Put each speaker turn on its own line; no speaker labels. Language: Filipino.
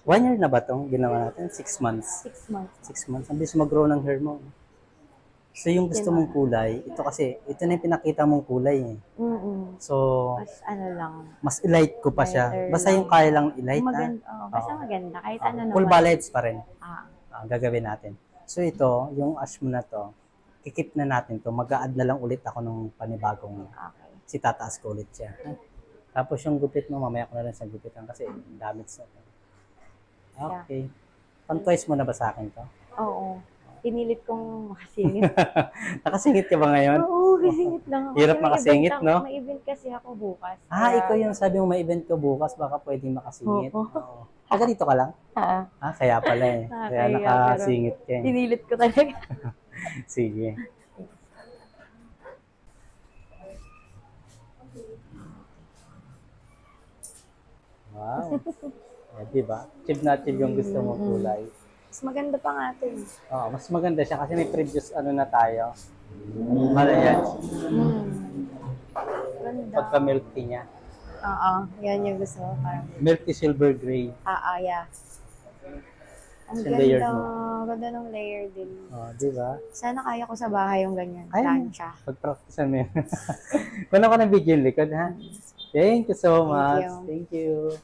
1 year na ba itong ginawa natin? 6 months.
6 months.
6 months. Ang bilis mag-grow ng hair mo. So, yung gusto mong kulay, ito kasi, ito na yung pinakita mong kulay eh. So,
Mas ano lang.
mas i-light ko pa siya.
Lighter
Basta
lang.
yung kaya lang i-light
Maganda. Basta maganda. Kahit ano naman.
Full ballads pa rin. Gagawin natin. So, ito, yung ash mo na to, kikip na natin to. Mag-a-add na lang ulit ako ng panibagong si tataas ko ulit siya. Tapos yung gupit mo, mamaya ko na lang sa gupitan kasi damage na to. Okay. Pang-twice mo na ba sa akin to?
Oo. Pinilit kong makasingit.
Nakasingit ka ba ngayon?
Oo, kasingit lang ako.
Hirap makasingit, no?
May event kasi ako bukas.
Ikaw yung sabi mo may event ko bukas, baka pwedeng makasingit. Oo. Taga dito ka lang? Kaya pala eh. Kaya nakasingit ka eh.
Pinilit ko talaga.
Sige. Wow. Diba? Achieve na achieve yung gusto mong kulay.
Mas maganda pa nga ito eh.
Mas maganda siya kasi may previous ano na tayo. Yan.
Ganda.
Pagka-milk tea niya.
Yan yung gusto ko.
Milk tea silver gray.
Yeah. Ang
layered
ganda.
mo.
Ganda ng layer din.
Diba?
Sana kaya ko sa bahay yung ganyan. Plancha.
Pag-practicean mo yun. Kunan ko ng video yung likod, ha? Thank you so much.
you.
Thank you.